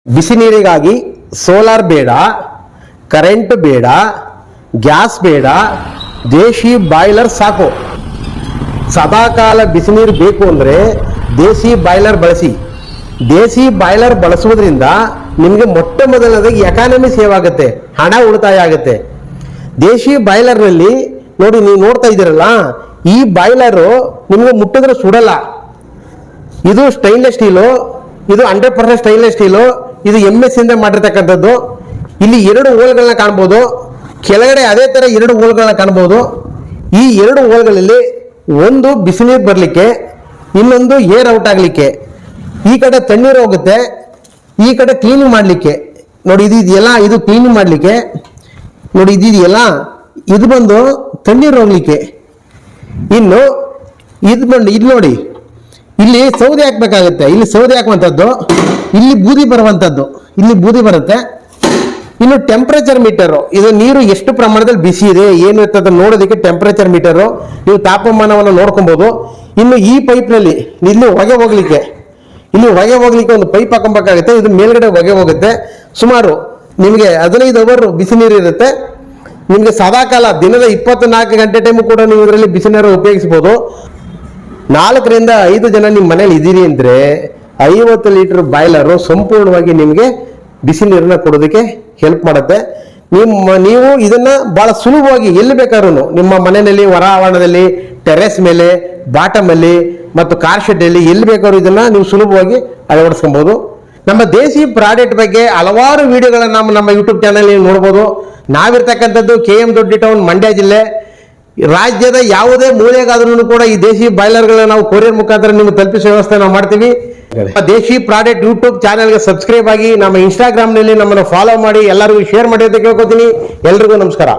ಬಿಸಿ ನೀರಿಗಾಗಿ ಸೋಲಾರ್ ಬೇಡ, ಕರೆಂಟ್ ಬೇಡ, ಗ್ಯಾಸ್ ಬೇಡ, ದೇಶಿ ಬಾಯ್ಲರ್ ಸಾಕು. ಸದಾಕಾಲ ಬಿಸಿ ನೀರು ಬೇಕು ಅಂದರೆ ದೇಸಿ ಬಾಯ್ಲರ್ ಬಳಸಿ. ದೇಸಿ ಬಾಯ್ಲರ್ ಬಳಸುವುದರಿಂದ ನಿಮಗೆ ಮೊಟ್ಟ ಮೊದಲನೇದಾಗಿ ಎಕಾನಮಿ ಸೇವ್ ಆಗುತ್ತೆ, ಹಣ ಉಳಿತಾಯ ಆಗುತ್ತೆ. ದೇಶಿ ಬಾಯ್ಲರ್ನಲ್ಲಿ ನೋಡಿ, ನೀವು ನೋಡ್ತಾ ಇದ್ದೀರಲ್ಲ, ಈ ಬಾಯ್ಲರು ನಿಮಗೆ ಮುಟ್ಟಿದ್ರೆ ಸುಡಲ್ಲ. ಇದು ಸ್ಟೈನ್ಲೆಸ್ ಸ್ಟೀಲು, ಇದು 100% ಸ್ಟೈನ್ಲೆಸ್ ಸ್ಟೀಲು, ಇದು MS ಇಂದ ಮಾಡಿರ್ತಕ್ಕಂಥದ್ದು. ಇಲ್ಲಿ 2 ಹೋಲ್ಗಳನ್ನ ಕಾಣ್ಬೋದು, ಕೆಳಗಡೆ ಅದೇ ತರ 2 ಹೋಲ್ಗಳನ್ನ ಕಾಣ್ಬೋದು. ಈ 2 ಹೋಲ್ಗಳಲ್ಲಿ ಒಂದು ಬಿಸಿ ನೀರು ಬರಲಿಕ್ಕೆ, ಇನ್ನೊಂದು ಏರ್ ಔಟ್ ಆಗಲಿಕ್ಕೆ. ಈ ಕಡೆ ತಣ್ಣೀರು ಹೋಗುತ್ತೆ, ಈ ಕಡೆ ಕ್ಲೀನಿಂಗ್ ಮಾಡಲಿಕ್ಕೆ. ನೋಡಿ, ಇದೆಯಲ್ಲ, ಇದು ಕ್ಲೀನಿಂಗ್ ಮಾಡಲಿಕ್ಕೆ. ನೋಡಿ, ಇದೆಯಲ್ಲ, ಇದು ಬಂದು ತಣ್ಣೀರು ಹೋಗ್ಲಿಕ್ಕೆ. ಇನ್ನು ಇದು ಬಂದು ಇಲ್ಲಿ ನೋಡಿ, ಇಲ್ಲಿ ಸೌದೆ ಹಾಕ್ಬೇಕಾಗುತ್ತೆ. ಇಲ್ಲಿ ಸೌದೆ ಹಾಕುವಂಥದ್ದು, ಇಲ್ಲಿ ಬೂದಿ ಬರುವಂಥದ್ದು, ಇಲ್ಲಿ ಬೂದಿ ಬರುತ್ತೆ. ಇನ್ನು ಟೆಂಪರೇಚರ್ ಮೀಟರು, ಇದು ನೀರು ಎಷ್ಟು ಪ್ರಮಾಣದಲ್ಲಿ ಬಿಸಿ ಇದೆ ಏನು ಇರ್ತದೆ ನೋಡೋದಕ್ಕೆ ಟೆಂಪರೇಚರ್ ಮೀಟರು, ನೀವು ತಾಪಮಾನವನ್ನು ನೋಡ್ಕೊಬಹುದು. ಇನ್ನು ಈ ಪೈಪ್ನಲ್ಲಿ ಇಲ್ಲಿ ಹೊಗೆ ಹೋಗ್ಲಿಕ್ಕೆ, ಒಂದು ಪೈಪ್ ಹಾಕೊಬೇಕಾಗುತ್ತೆ. ಇದು ಮೇಲ್ಗಡೆ ಹೊಗೆ ಹೋಗುತ್ತೆ. ಸುಮಾರು ನಿಮಗೆ 15 ಅವರ್ ಬಿಸಿ ನೀರು ಇರುತ್ತೆ. ನಿಮಗೆ ಸದಾಕಾಲ ದಿನದ 24 ಗಂಟೆ ಟೈಮು ಕೂಡ ನೀವು ಇದರಲ್ಲಿ ಬಿಸಿ ನೀರು ಉಪಯೋಗಿಸಬಹುದು. 4 ರಿಂದ 5 ಜನ ನಿಮ್ಮ ಮನೇಲಿ ಇದ್ದೀರಿ ಅಂದರೆ 50 ಲೀಟರ್ ಬಾಯ್ಲರು ಸಂಪೂರ್ಣವಾಗಿ ನಿಮಗೆ ಬಿಸಿ ನೀರನ್ನ ಕೊಡೋದಕ್ಕೆ ಹೆಲ್ಪ್ ಮಾಡುತ್ತೆ. ನೀವು ಇದನ್ನ ಬಹಳ ಸುಲಭವಾಗಿ ಎಲ್ಲಿ ಬೇಕಾದ್ರೂ ನಿಮ್ಮ ಮನೆಯಲ್ಲಿ, ಹೊರ ಆವರಣದಲ್ಲಿ, ಟೆರೆಸ್ ಮೇಲೆ, ಬಾಟಮ್ ಅಲ್ಲಿ ಮತ್ತು ಕಾರ್ ಶೆಡ್ ಅಲ್ಲಿ ಎಲ್ಲಿ ಬೇಕಾದ್ರೂ ಇದನ್ನ ನೀವು ಸುಲಭವಾಗಿ ಅಳವಡಿಸ್ಕೊಬಹುದು. ನಮ್ಮ ದೇಸಿ ಪ್ರಾಡಕ್ಟ್ ಬಗ್ಗೆ ಹಲವಾರು ವಿಡಿಯೋಗಳನ್ನ ನಮ್ಮ ಯೂಟ್ಯೂಬ್ ಚಾನಲ್ ನೋಡ್ಬೋದು. ನಾವಿರ್ತಕ್ಕಂಥದ್ದು KM ದೊಡ್ಡಿ ಟೌನ್, ಮಂಡ್ಯ ಜಿಲ್ಲೆ. ರಾಜ್ಯದ ಯಾವುದೇ ಮೂಲೆಗಾದ್ರೂ ಕೂಡ ಈ ದೇಶಿ ಬಾಯ್ಲರ್ಗಳನ್ನ ನಾವು ಕೊರಿಯರ್ ಮುಖಾಂತರ ನಿಮ್ಗೆ ತಲುಪಿಸೋ ವ್ಯವಸ್ಥೆ ನಾವು ಮಾಡ್ತೀವಿ. ದೇಶಿ ಪ್ರಾಡಕ್ಟ್ ಯೂಟ್ಯೂಬ್ ಚಾನೆಲ್ಗೆ ಸಬ್ಸ್ಕ್ರೈಬ್ ಆಗಿ, ನಮ್ಮ ಇನ್ಸ್ಟಾಗ್ರಾಮ್ ನಲ್ಲಿ ನಮ್ಮನ್ನು ಫಾಲೋ ಮಾಡಿ, ಎಲ್ಲರಿಗೂ ಶೇರ್ ಮಾಡಿ ಅಂತ ಕೇಳ್ಕೊತೀನಿ. ಎಲ್ರಿಗೂ ನಮಸ್ಕಾರ.